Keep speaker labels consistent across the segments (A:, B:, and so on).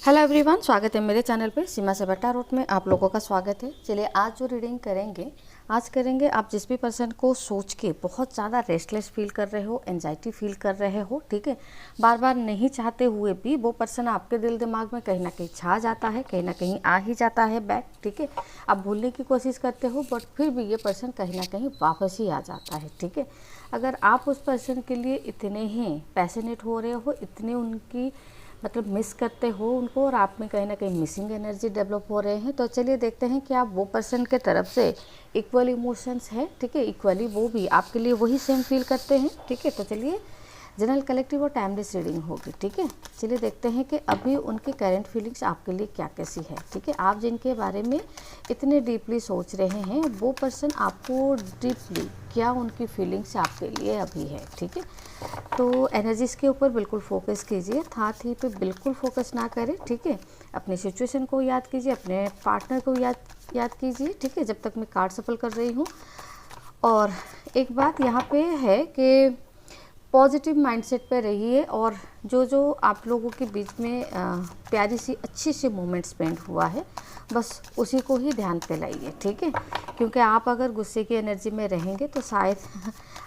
A: Hello everyone, स्वागत है मेरे चैनल पे सीमा से बट्टा रोड में आप लोगों का स्वागत है। चलिए आज जो रीडिंग करेंगे आप जिस भी पर्सन को सोच के बहुत ज़्यादा रेस्टलेस फील कर रहे हो, एंजाइटी फील कर रहे हो, ठीक है, बार बार नहीं चाहते हुए भी वो पर्सन आपके दिल दिमाग में कहीं ना कहीं छा जाता है, कहीं ना कहीं आ ही जाता है बैक, ठीक है। आप भूलने की कोशिश करते हो बट फिर भी ये पर्सन कहीं ना कहीं वापस ही आ जाता है, ठीक है। अगर आप उस पर्सन के लिए इतने ही पैशनेट हो रहे हो, इतने उनकी मतलब मिस करते हो उनको और आप में कहीं ना कहीं मिसिंग एनर्जी डेवलप हो रहे हैं, तो चलिए देखते हैं कि आप वो पर्सन के तरफ से इक्वल इमोशंस है, ठीक है, इक्वली वो भी आपके लिए वही सेम फील करते हैं, ठीक है। तो चलिए जनरल कलेक्टिव और टाइमलेस रीडिंग होगी, ठीक है। चलिए देखते हैं कि अभी उनकी करंट फीलिंग्स आपके लिए क्या कैसी है, ठीक है। आप जिनके बारे में इतने डीपली सोच रहे हैं वो पर्सन आपको डीपली क्या उनकी फीलिंग्स आपके लिए अभी है, ठीक है। तो एनर्जीज के ऊपर बिल्कुल फोकस कीजिए, साथ ही पे बिल्कुल फोकस ना करें, ठीक है। अपने सिचुएशन को याद कीजिए, अपने पार्टनर को याद कीजिए, ठीक है, जब तक मैं कार्ड सफल कर रही हूँ। और एक बात यहाँ पे है कि पॉजिटिव माइंडसेट पे रहिए और जो आप लोगों के बीच में प्यारी सी अच्छी सी मोमेंट स्पेंड हुआ है बस उसी को ही ध्यान पे लाइए, ठीक है। क्योंकि आप अगर गुस्से की एनर्जी में रहेंगे तो शायद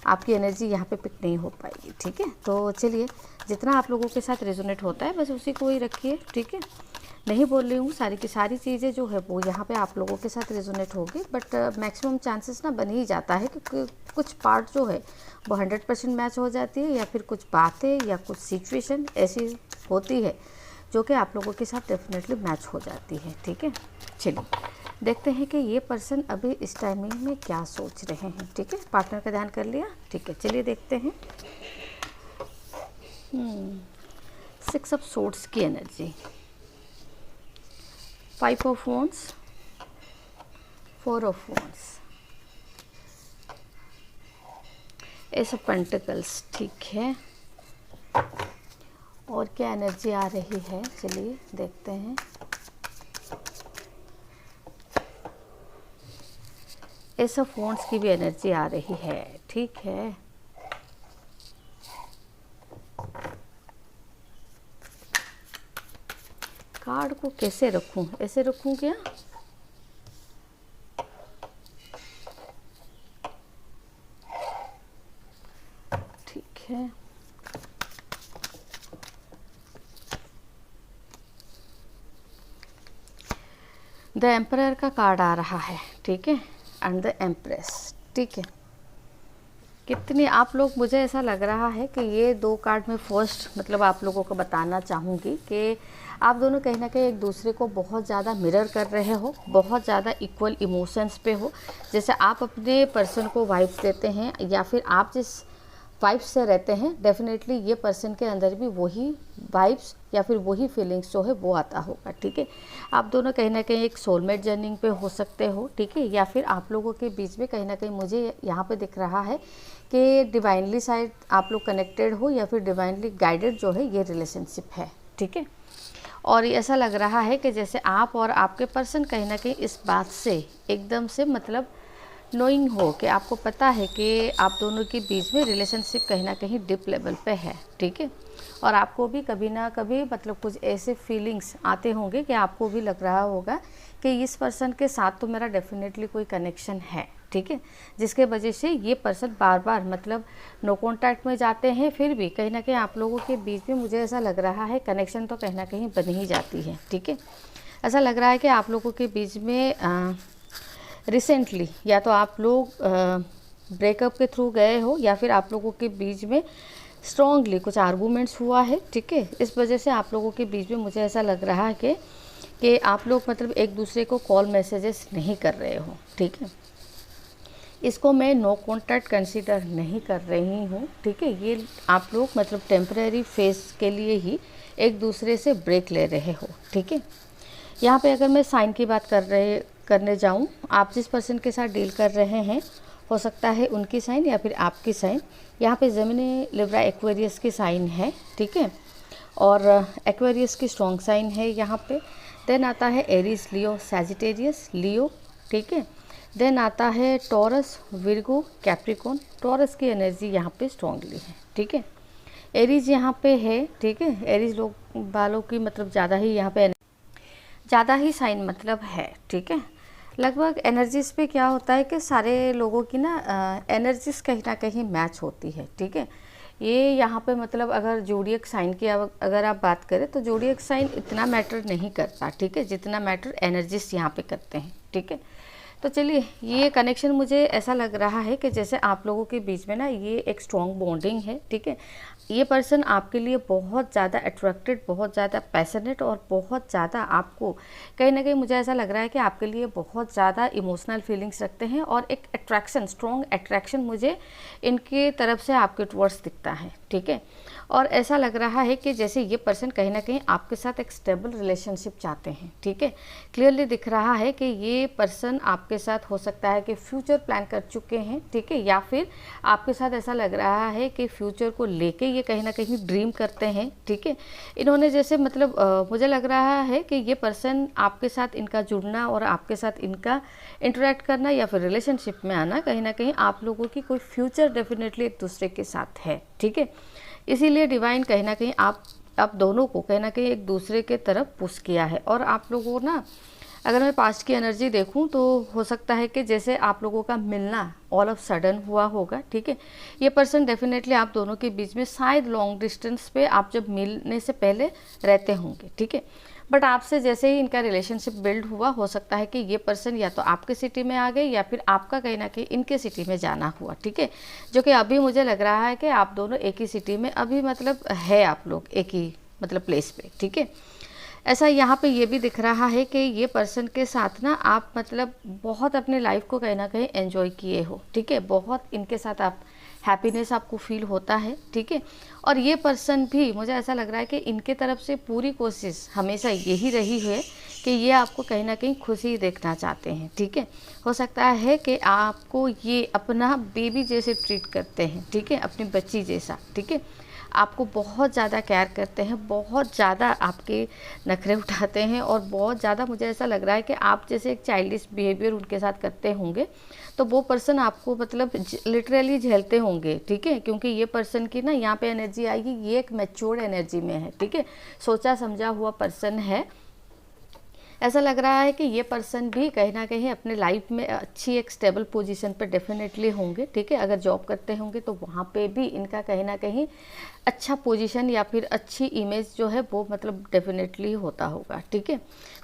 A: आपकी एनर्जी यहाँ पे पिक नहीं हो पाएगी, ठीक है। तो चलिए जितना आप लोगों के साथ रेजोनेट होता है बस उसी को ही रखिए, ठीक है। नहीं बोल रही हूँ सारी की सारी चीज़ें जो है वो यहाँ पे आप लोगों के साथ रेजोनेट होगी, बट मैक्सिमम चांसेस ना बन ही जाता है क्योंकि कुछ पार्ट जो है वो 100% मैच हो जाती है या फिर कुछ बातें या कुछ सिचुएशन ऐसी होती है जो कि आप लोगों के साथ डेफिनेटली मैच हो जाती है, ठीक है। चलिए देखते हैं कि ये पर्सन अभी इस टाइमिंग में क्या सोच रहे हैं, ठीक है। पार्टनर का ध्यान कर लिया, ठीक है। चलिए देखते हैं 6 ऑफ सोर्ड्स की energy, 5 of wands, 4 of wands, S of pentacles, ठीक है। और क्या एनर्जी आ रही है चलिए देखते हैं। एस ऑफ वॉन्ड्स की भी एनर्जी आ रही है, ठीक है। कार्ड को कैसे रखूं, ऐसे रखूं क्या? ठीक है। द एम्परर का कार्ड आ रहा है, ठीक है, एंड द एम्प्रेस, ठीक है। कितने आप लोग, मुझे ऐसा लग रहा है कि ये दो कार्ड में फर्स्ट मतलब आप लोगों को बताना चाहूँगी कि आप दोनों कहीं ना कहीं एक दूसरे को बहुत ज़्यादा मिरर कर रहे हो, बहुत ज़्यादा इक्वल इमोशंस पे हो। जैसे आप अपने पर्सन को वाइब्स देते हैं या फिर आप जिस वाइब्स से रहते हैं डेफिनेटली ये पर्सन के अंदर भी वही वाइब्स या फिर वही फीलिंग्स जो है वो आता होगा, ठीक है। आप दोनों कहीं ना कहीं एक सोलमेट जर्निंग पे हो सकते हो, ठीक है, या फिर आप लोगों के बीच में कहीं ना कहीं मुझे यहाँ पे दिख रहा है कि डिवाइनली साइड आप लोग कनेक्टेड हो या फिर डिवाइनली गाइडेड जो है ये रिलेशनशिप है, ठीक है। और ऐसा लग रहा है कि जैसे आप और आपके पर्सन कहीं ना कहीं इस बात से एकदम से मतलब नोइंग हो कि आपको पता है कि आप दोनों के बीच में रिलेशनशिप कहीं ना कहीं डीप लेवल पे है, ठीक है। और आपको भी कभी ना कभी मतलब कुछ ऐसे फीलिंग्स आते होंगे कि आपको भी लग रहा होगा कि इस पर्सन के साथ तो मेरा डेफिनेटली कोई कनेक्शन है, ठीक है, जिसके वजह से ये पर्सन बार बार मतलब नो कॉन्टैक्ट में जाते हैं, फिर भी कहीं ना कहीं आप लोगों के बीच में मुझे ऐसा लग रहा है कनेक्शन तो कहीं ना कहीं बन ही जाती है, ठीक है। ऐसा लग रहा है कि आप लोगों के बीच में रिसेंटली या तो आप लोग ब्रेकअप के थ्रू गए हो या फिर आप लोगों के बीच में स्ट्रॉन्गली कुछ आर्गूमेंट्स हुआ है, ठीक है। इस वजह से आप लोगों के बीच में मुझे ऐसा लग रहा है कि आप लोग मतलब एक दूसरे को कॉल मैसेजेस नहीं कर रहे हो, ठीक है। इसको मैं नो कॉन्टैक्ट कंसीडर नहीं कर रही हूँ, ठीक है। ये आप लोग मतलब टेम्परेरी फेज के लिए ही एक दूसरे से ब्रेक ले रहे हो, ठीक है। यहाँ पे अगर मैं साइन की बात करने जाऊँ, आप जिस पर्सन के साथ डील कर रहे हैं हो सकता है उनकी साइन या फिर आपकी साइन। यहाँ पे जेमिनी, लिब्रा, एक्वेरियस की साइन है, ठीक है, और एक्वेरियस की स्ट्रॉन्ग साइन है यहाँ पे। देन आता है एरीज, लियो, सैजिटेरियस, लियो, ठीक है। देन आता है टॉरस, विर्गो, कैप्रिकॉन। टॉरस की एनर्जी यहाँ पे स्ट्रॉन्गली है, ठीक है। एरीज यहाँ पे है, ठीक है। एरीज लोग वालों की मतलब ज़्यादा ही यहाँ पे ज़्यादा ही साइन मतलब है, ठीक है। लगभग एनर्जीज पे क्या होता है कि सारे लोगों की ना एनर्जीज कहीं ना कहीं मैच होती है, ठीक है। ये यहाँ पे मतलब अगर जोडियक साइन की अगर आप बात करें तो जोडियक साइन इतना मैटर नहीं करता, ठीक है, जितना मैटर एनर्जीज यहाँ पे करते हैं, ठीक है। तो चलिए, ये कनेक्शन मुझे ऐसा लग रहा है कि जैसे आप लोगों के बीच में ना ये एक स्ट्रॉन्ग बॉन्डिंग है, ठीक है। ये पर्सन आपके लिए बहुत ज़्यादा अट्रैक्टेड, बहुत ज़्यादा पैशनेट और बहुत ज़्यादा आपको कहीं ना कहीं मुझे ऐसा लग रहा है कि आपके लिए बहुत ज़्यादा इमोशनल फीलिंग्स रखते हैं और एक अट्रैक्शन, स्ट्रॉन्ग अट्रैक्शन मुझे इनके तरफ से आपके टुवर्ड्स दिखता है, ठीक है। और ऐसा लग रहा है कि जैसे ये पर्सन कहीं ना कहीं आपके साथ एक स्टेबल रिलेशनशिप चाहते हैं, ठीक है। क्लियरली दिख रहा है कि ये पर्सन आपके साथ हो सकता है कि फ्यूचर प्लान कर चुके हैं, ठीक है, या फिर आपके साथ ऐसा लग रहा है कि फ्यूचर को लेके ये कहीं ना कहीं ड्रीम करते हैं, ठीक है। इन्होंने जैसे मतलब मुझे लग रहा है कि ये पर्सन आपके साथ इनका जुड़ना और आपके साथ इनका इंटरेक्ट करना या फिर रिलेशनशिप में आना कहीं ना कहीं आप लोगों की कोई फ्यूचर डेफिनेटली एक दूसरे के साथ है, ठीक है। इसीलिए डिवाइन कहीं ना कहीं आप दोनों को कहीं ना कहीं एक दूसरे के तरफ पुश किया है। और आप लोगों को ना, अगर मैं पास्ट की एनर्जी देखूं तो हो सकता है कि जैसे आप लोगों का मिलना ऑल ऑफ सडन हुआ होगा, ठीक है। ये पर्सन डेफिनेटली आप दोनों के बीच में शायद लॉन्ग डिस्टेंस पे आप जब मिलने से पहले रहते होंगे, ठीक है। बट आपसे जैसे ही इनका रिलेशनशिप बिल्ड हुआ, हो सकता है कि ये पर्सन या तो आपके सिटी में आ गए या फिर आपका कहीं ना कहीं इनके सिटी में जाना हुआ, ठीक है। जो कि अभी मुझे लग रहा है कि आप दोनों एक ही सिटी में अभी मतलब है, आप लोग एक ही मतलब प्लेस पे, ठीक है। ऐसा यहाँ पे ये भी दिख रहा है कि ये पर्सन के साथ ना आप मतलब बहुत अपने लाइफ को कहीं ना कहीं एंजॉय किए हो, ठीक है। बहुत इनके साथ आप हैप्पीनेस आपको फील होता है, ठीक है। और ये पर्सन भी मुझे ऐसा लग रहा है कि इनके तरफ से पूरी कोशिश हमेशा यही रही है कि ये आपको कहीं ना कहीं खुशी देखना चाहते हैं, ठीक है। हो सकता है कि आपको ये अपना बेबी जैसे ट्रीट करते हैं, ठीक है, अपनी बच्ची जैसा, ठीक है। आपको बहुत ज़्यादा केयर करते हैं, बहुत ज़्यादा आपके नखरे उठाते हैं और बहुत ज़्यादा मुझे ऐसा लग रहा है कि आप जैसे एक चाइल्डिश बिहेवियर उनके साथ करते होंगे तो वो पर्सन आपको मतलब लिटरली झेलते होंगे, ठीक है। क्योंकि ये पर्सन की ना यहाँ पे एनर्जी आएगी, ये एक मैच्योर्ड एनर्जी में है, ठीक है, सोचा समझा हुआ पर्सन है। ऐसा लग रहा है कि ये पर्सन भी कहीं ना कहीं अपने लाइफ में अच्छी एक स्टेबल पोजीशन पर डेफिनेटली होंगे, ठीक है। अगर जॉब करते होंगे तो वहाँ पे भी इनका कहीं ना कहीं अच्छा पोजीशन या फिर अच्छी इमेज जो है वो मतलब डेफिनेटली होता होगा, ठीक है।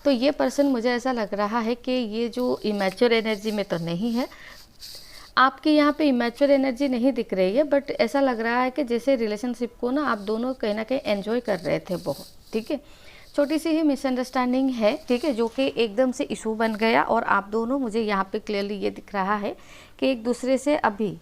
A: तो ये पर्सन मुझे ऐसा लग रहा है कि ये जो इमेच्योर एनर्जी में तो नहीं है, आपकी यहाँ पे इमेच्योर एनर्जी नहीं दिख रही है, बट ऐसा लग रहा है कि जैसे रिलेशनशिप को ना आप दोनों कहीं ना कहीं एंजॉय कर रहे थे बहुत, ठीक है। छोटी सी ही मिसअंडरस्टैंडिंग है, ठीक है, जो कि एकदम से इशू बन गया और आप दोनों, मुझे यहाँ पे क्लियरली ये दिख रहा है कि एक दूसरे से अभी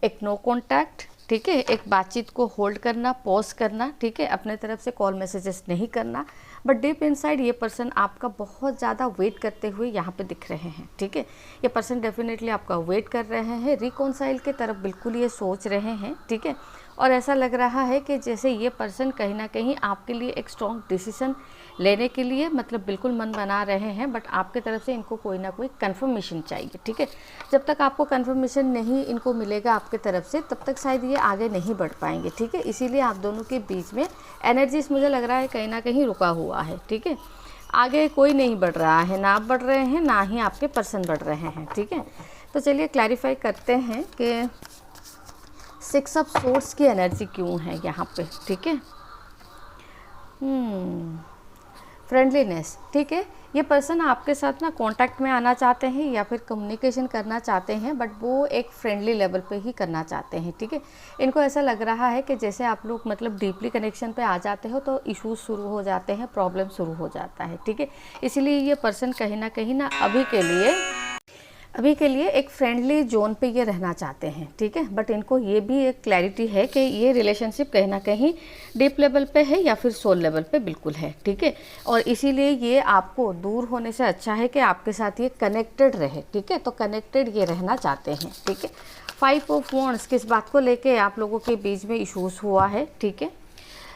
A: एक नो कॉन्टैक्ट, ठीक है, एक बातचीत को होल्ड करना, पॉज करना, ठीक है, अपने तरफ से कॉल मैसेजेस नहीं करना। बट डीप इनसाइड ये पर्सन आपका बहुत ज़्यादा वेट करते हुए यहाँ पे दिख रहे हैं, ठीक है। ये पर्सन डेफिनेटली आपका वेट कर रहे हैं, रिकॉन्साइल की तरफ बिल्कुल ये सोच रहे हैं, ठीक है। और ऐसा लग रहा है कि जैसे ये पर्सन कहीं ना कहीं आपके लिए एक स्ट्रॉन्ग डिसीजन लेने के लिए मतलब बिल्कुल मन बना रहे हैं, बट आपके तरफ से इनको कोई ना कोई कंफर्मेशन चाहिए, ठीक है। जब तक आपको कंफर्मेशन नहीं इनको मिलेगा आपके तरफ से, तब तक शायद ये आगे नहीं बढ़ पाएंगे, ठीक है। इसीलिए आप दोनों के बीच में एनर्जीज मुझे लग रहा है कहीं ना कहीं रुका हुआ है, ठीक है। आगे कोई नहीं बढ़ रहा है, ना आप बढ़ रहे हैं ना ही आपके पर्सन बढ़ रहे हैं, ठीक है। तो चलिए क्लैरिफाई करते हैं कि 6 ऑफ सोर्ड्स की एनर्जी क्यों है यहाँ पे, ठीक है। फ्रेंडलीनेस, ठीक है। ये पर्सन आपके साथ ना कांटेक्ट में आना चाहते हैं या फिर कम्युनिकेशन करना चाहते हैं, बट वो एक फ्रेंडली लेवल पे ही करना चाहते हैं, ठीक है। इनको ऐसा लग रहा है कि जैसे आप लोग मतलब डीपली कनेक्शन पे आ जाते हो तो इश्यूज शुरू हो जाते हैं, प्रॉब्लम शुरू हो जाता है, ठीक है। इसीलिए ये पर्सन कहीं ना अभी के लिए एक फ्रेंडली जोन पे ये रहना चाहते हैं, ठीक है। बट इनको ये भी एक क्लैरिटी है कि ये रिलेशनशिप कहीं ना कहीं डीप लेवल पे है या फिर सोल लेवल पे बिल्कुल है, ठीक है। और इसीलिए ये आपको दूर होने से अच्छा है कि आपके साथ ये कनेक्टेड रहे, ठीक है। तो कनेक्टेड ये रहना चाहते हैं, ठीक है। 5 ऑफ वॉन्ड्स, किस बात को लेके आप लोगों के बीच में इश्यूज हुआ है, ठीक है।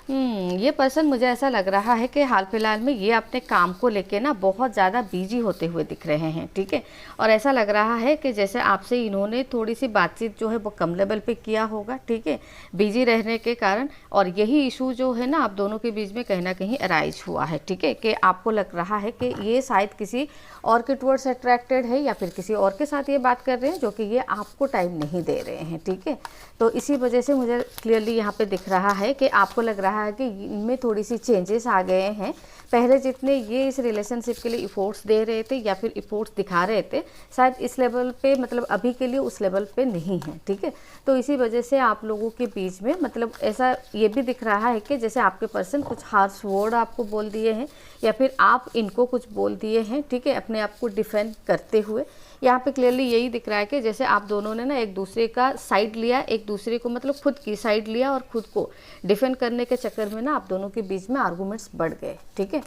A: ये पर्सन मुझे ऐसा लग रहा है कि हाल फिलहाल में ये अपने काम को लेके ना बहुत ज़्यादा बिजी होते हुए दिख रहे हैं, ठीक है। और ऐसा लग रहा है कि जैसे आपसे इन्होंने थोड़ी सी बातचीत जो है वो कम लेवल पे किया होगा, ठीक है, बिजी रहने के कारण। और यही इशू जो है ना आप दोनों के बीच में कहीं ना कहीं अराइज हुआ है, ठीक है, कि आपको लग रहा है कि ये शायद किसी और के टुवर्ड्स अट्रैक्टेड है या फिर किसी और के साथ ये बात कर रहे हैं जो कि ये आपको टाइम नहीं दे रहे हैं, ठीक है। तो इसी वजह से मुझे क्लियरली यहाँ पे दिख रहा है कि आपको लग रहा है कि इनमें थोड़ी सी चेंजेस आ गए हैं। पहले जितने ये इस रिलेशनशिप के लिए इफ़ोर्ट्स दे रहे थे या फिर इफ़ोर्ट्स दिखा रहे थे, शायद इस लेवल पे मतलब अभी के लिए उस लेवल पे नहीं है, ठीक है। तो इसी वजह से आप लोगों के बीच में मतलब ऐसा ये भी दिख रहा है कि जैसे आपके पर्सन कुछ हार्श वर्ड आपको बोल दिए हैं या फिर आप इनको कुछ बोल दिए हैं, ठीक है, अपने आप को डिफेंड करते हुए। यहाँ पे क्लियरली यही दिख रहा है कि जैसे आप दोनों ने ना एक दूसरे का साइड लिया, एक दूसरे को मतलब खुद की साइड लिया और खुद को डिफेंड करने के चक्कर में ना आप दोनों के बीच में आर्गूमेंट्स बढ़ गए, ठीक है।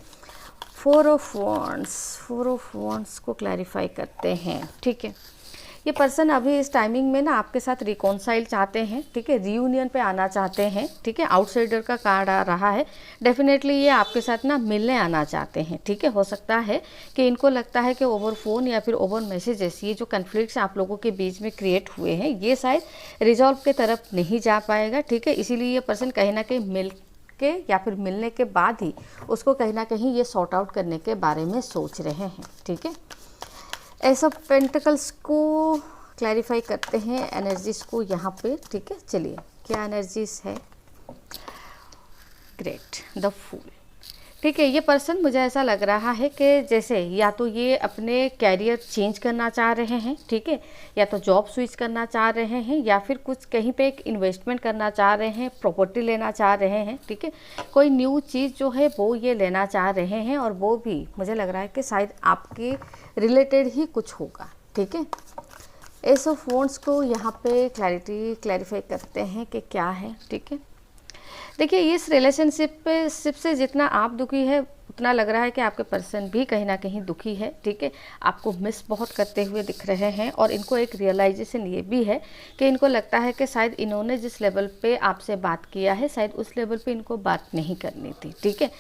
A: 4 ऑफ वॉन्ड्स को क्लैरिफाई करते हैं, ठीक है। ये पर्सन अभी इस टाइमिंग में ना आपके साथ रिकॉन्साइल चाहते हैं, ठीक है, रीयूनियन पे आना चाहते हैं, ठीक है। आउटसाइडर का कार्ड आ रहा है, डेफिनेटली ये आपके साथ ना मिलने आना चाहते हैं, ठीक है। हो सकता है कि इनको लगता है कि ओवर फोन या फिर ओवर मैसेजेस ये जो कन्फ्लिक्ट्स आप लोगों के बीच में क्रिएट हुए हैं ये शायद रिजॉल्व के तरफ नहीं जा पाएगा, ठीक है। इसीलिए ये पर्सन कहीं ना कहीं मिल के या फिर मिलने के बाद ही उसको कहीं ना कहीं ये सॉर्ट आउट करने के बारे में सोच रहे हैं, ठीक है। एस ऑफ पेंटिकल्स को क्लैरिफाई करते हैं एनर्जीज को यहाँ पे, ठीक है। चलिए क्या एनर्जीज है। ग्रेट, द फूल, ठीक है। ये पर्सन मुझे ऐसा लग रहा है कि जैसे या तो ये अपने कैरियर चेंज करना चाह रहे हैं, ठीक है, या तो जॉब स्विच करना चाह रहे हैं या फिर कुछ कहीं पे एक इन्वेस्टमेंट करना चाह रहे हैं, प्रॉपर्टी लेना चाह रहे हैं, ठीक है। कोई न्यू चीज़ जो है वो ये लेना चाह रहे हैं और वो भी मुझे लग रहा है कि शायद आपके रिलेटेड ही कुछ होगा, ठीक है। एस ऑफ वॉन्ड्स को यहाँ पे क्लैरिफाई करते हैं कि क्या है, ठीक है। देखिए इस रिलेशनशिप से जितना आप दुखी है उतना लग रहा है कि आपके पर्सन भी कहीं ना कहीं दुखी है, ठीक है। आपको मिस बहुत करते हुए दिख रहे हैं और इनको एक रियलाइजेशन ये भी है कि इनको लगता है कि शायद इन्होंने जिस लेवल पे आपसे बात किया है शायद उस लेवल पे इनको बात नहीं करनी थी, ठीक है।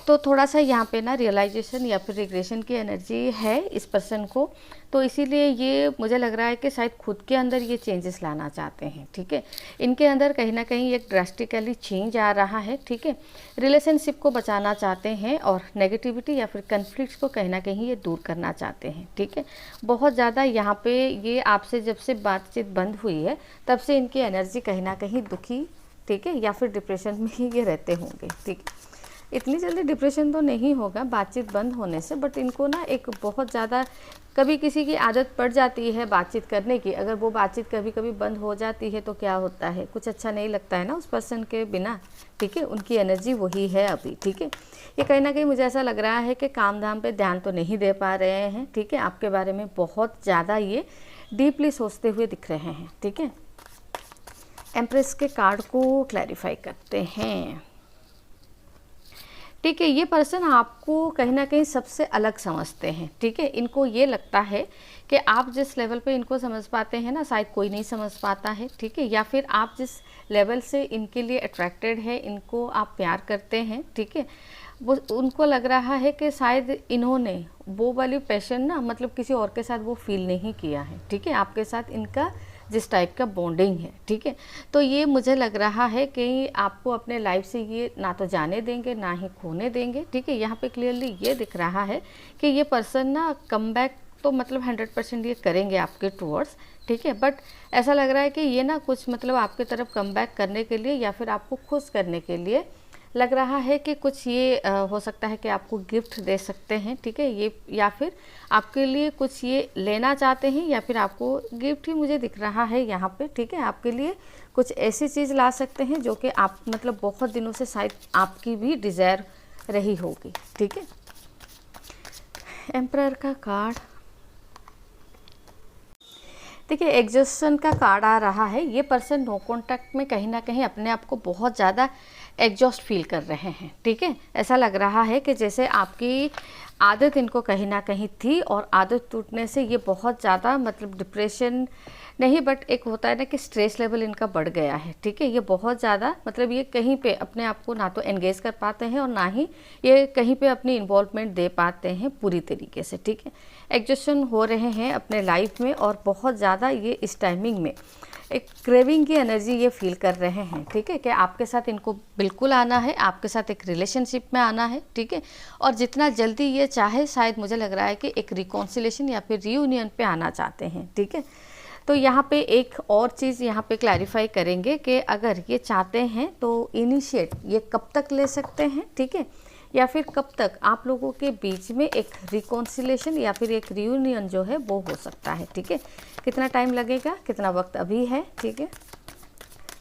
A: तो थोड़ा सा यहाँ पे ना रियलाइजेशन या फिर रिग्रेशन की एनर्जी है इस पर्सन को। तो इसीलिए ये मुझे लग रहा है कि शायद खुद के अंदर ये चेंजेस लाना चाहते हैं, ठीक है। इनके अंदर कहीं ना कहीं एक ड्रास्टिकली चेंज आ रहा है, ठीक है। रिलेशनशिप को बचाना चाहते हैं और नेगेटिविटी या फिर कन्फ्लिक्ट्स को कहीं ना कहीं ये दूर करना चाहते हैं, ठीक है। बहुत ज़्यादा यहाँ पे ये आपसे जब से बातचीत बंद हुई है तब से इनकी एनर्जी कहीं ना कहीं दुखी, ठीक है, या फिर डिप्रेशन में ही ये रहते होंगे, ठीक है। इतनी जल्दी डिप्रेशन तो नहीं होगा बातचीत बंद होने से, बट इनको ना एक बहुत ज़्यादा कभी किसी की आदत पड़ जाती है बातचीत करने की। अगर वो बातचीत कभी कभी बंद हो जाती है तो क्या होता है, कुछ अच्छा नहीं लगता है ना उस पर्सन के बिना, ठीक है। उनकी एनर्जी वही है अभी, ठीक है। ये कहीं ना कहीं मुझे ऐसा लग रहा है कि काम धाम पे ध्यान तो नहीं दे पा रहे हैं, ठीक है। आपके बारे में बहुत ज़्यादा ये डीपली सोचते हुए दिख रहे हैं, ठीक है। एम्प्रेस के कार्ड को क्लैरिफाई करते हैं, ठीक है। ये पर्सन आपको कहीं ना कहीं सबसे अलग समझते हैं, ठीक है। इनको ये लगता है कि आप जिस लेवल पे इनको समझ पाते हैं ना शायद कोई नहीं समझ पाता है, ठीक है। या फिर आप जिस लेवल से इनके लिए अट्रैक्टेड है, इनको आप प्यार करते हैं, ठीक है, वो उनको लग रहा है कि शायद इन्होंने वो वाली पैशन ना मतलब किसी और के साथ वो फील नहीं किया है, ठीक है। आपके साथ इनका जिस टाइप का बॉन्डिंग है, ठीक है। तो ये मुझे लग रहा है कि आपको अपने लाइफ से ये ना तो जाने देंगे ना ही खोने देंगे, ठीक है। यहाँ पे क्लियरली ये दिख रहा है कि ये पर्सन ना कम बैक तो मतलब 100% ये करेंगे आपके टूवर्ड्स, ठीक है। बट ऐसा लग रहा है कि ये ना कुछ मतलब आपके तरफ कम बैक करने के लिए या फिर आपको खुश करने के लिए लग रहा है कि कुछ ये हो सकता है कि आपको गिफ्ट दे सकते हैं, ठीक है। ये या फिर आपके लिए कुछ ये लेना चाहते हैं या फिर आपको गिफ्ट ही मुझे दिख रहा है यहाँ पे, ठीक है। आपके लिए कुछ ऐसी चीज़ ला सकते हैं जो कि आप मतलब बहुत दिनों से शायद आपकी भी डिज़ायर रही होगी, ठीक है। एम्परर का कार्ड, देखिए एग्जॉस्शन का कार्ड आ रहा है। ये पर्सन नो कॉन्टैक्ट में कहीं ना कहीं अपने आप को बहुत ज़्यादा एग्जॉस्ट फील कर रहे हैं, ठीक है। ऐसा लग रहा है कि जैसे आपकी आदत इनको कहीं ना कहीं थी, और आदत टूटने से ये बहुत ज़्यादा मतलब डिप्रेशन नहीं, बट एक होता है ना कि स्ट्रेस लेवल इनका बढ़ गया है, ठीक है। ये बहुत ज़्यादा मतलब ये कहीं पे अपने आप को ना तो एंगेज कर पाते हैं और ना ही ये कहीं पे अपनी इन्वॉल्वमेंट दे पाते हैं पूरी तरीके से, ठीक है। एग्जॉस्शन हो रहे हैं अपने लाइफ में, और बहुत ज़्यादा ये इस टाइमिंग में एक क्रेविंग की एनर्जी ये फील कर रहे हैं, ठीक है, कि आपके साथ इनको बिल्कुल आना है, आपके साथ एक रिलेशनशिप में आना है, ठीक है। और जितना जल्दी ये चाहे, शायद मुझे लग रहा है कि एक रिकॉन्सिलेशन या फिर रीयूनियन पे आना चाहते हैं, ठीक है। तो यहाँ पे एक और चीज़ यहाँ पे क्लैरिफाई करेंगे कि अगर ये चाहते हैं तो इनिशिएट ये कब तक ले सकते हैं, ठीक है, या फिर कब तक आप लोगों के बीच में एक रिकॉन्सिलेशन या फिर एक रियूनियन जो है वो हो सकता है, ठीक है। कितना टाइम लगेगा, कितना वक्त अभी है, ठीक है।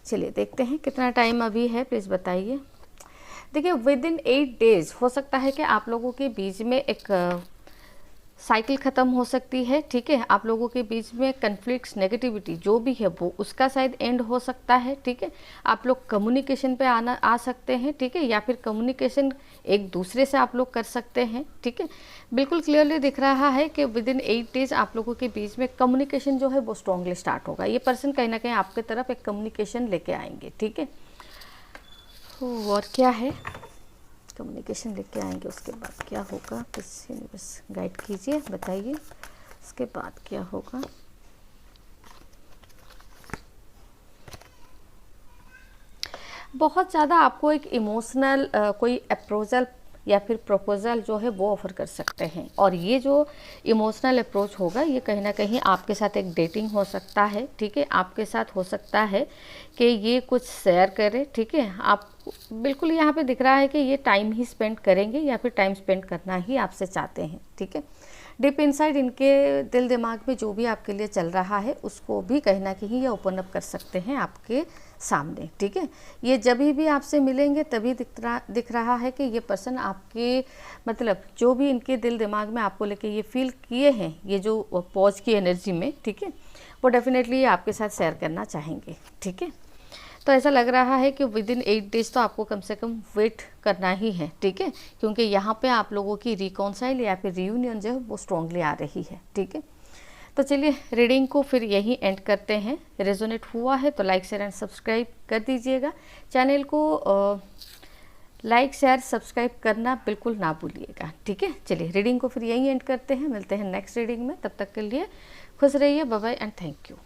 A: चलिए देखते हैं कितना टाइम अभी है, प्लीज़ बताइए। देखिए विद इन 8 डेज हो सकता है कि आप लोगों के बीच में एक साइकिल ख़त्म हो सकती है, ठीक है। आप लोगों के बीच में कन्फ्लिक्ट्स, नेगेटिविटी जो भी है वो उसका शायद एंड हो सकता है, ठीक है। आप लोग कम्युनिकेशन पे आ सकते हैं, ठीक है, या फिर कम्युनिकेशन एक दूसरे से आप लोग कर सकते हैं, ठीक है। बिल्कुल क्लियरली दिख रहा है कि विद इन 8 डेज आप लोगों के बीच में कम्युनिकेशन जो है वो स्ट्रांगली स्टार्ट होगा। ये पर्सन कहीं ना कहीं आपके तरफ एक कम्युनिकेशन लेके आएंगे, ठीक है। और क्या है, कम्युनिकेशन लेके आएंगे, उसके बाद क्या होगा, किसी ने बस गाइड कीजिए, बताइए उसके बाद क्या होगा। बहुत ज़्यादा आपको एक इमोशनल कोई अप्रोचल या फिर प्रपोजल जो है वो ऑफ़र कर सकते हैं, और ये जो इमोशनल अप्रोच होगा ये कहीं ना कहीं आपके साथ एक डेटिंग हो सकता है, ठीक है। आपके साथ हो सकता है कि ये कुछ शेयर करे, ठीक है। आप बिल्कुल यहाँ पे दिख रहा है कि ये टाइम ही स्पेंड करेंगे या फिर टाइम स्पेंड करना ही आपसे चाहते हैं, ठीक है। डीप इनसाइड इनके दिल दिमाग में जो भी आपके लिए चल रहा है उसको भी कहीं ना कहीं ये ओपन अप कर सकते हैं आपके सामने, ठीक है। ये जब भी आपसे मिलेंगे तभी दिख रहा है कि ये पर्सन आपके मतलब जो भी इनके दिल दिमाग में आपको लेके ये फील किए हैं, ये जो पॉज की एनर्जी में, ठीक है, वो डेफिनेटली आपके साथ शेयर करना चाहेंगे, ठीक है। तो ऐसा लग रहा है कि विद इन 8 डेज तो आपको कम से कम वेट करना ही है, ठीक है, क्योंकि यहाँ पे आप लोगों की रिकॉन्साइल या फिर रियूनियन जो है वो स्ट्रांगली आ रही है, ठीक है। तो चलिए रीडिंग को फिर यहीं एंड करते हैं। रेजोनेट हुआ है तो लाइक शेयर एंड सब्सक्राइब कर दीजिएगा। चैनल को लाइक शेयर सब्सक्राइब करना बिल्कुल ना भूलिएगा, ठीक है। चलिए रीडिंग को फिर यहीं एंड करते हैं, मिलते हैं नेक्स्ट रीडिंग में। तब तक के लिए खुश रहिए, bye bye and thank you.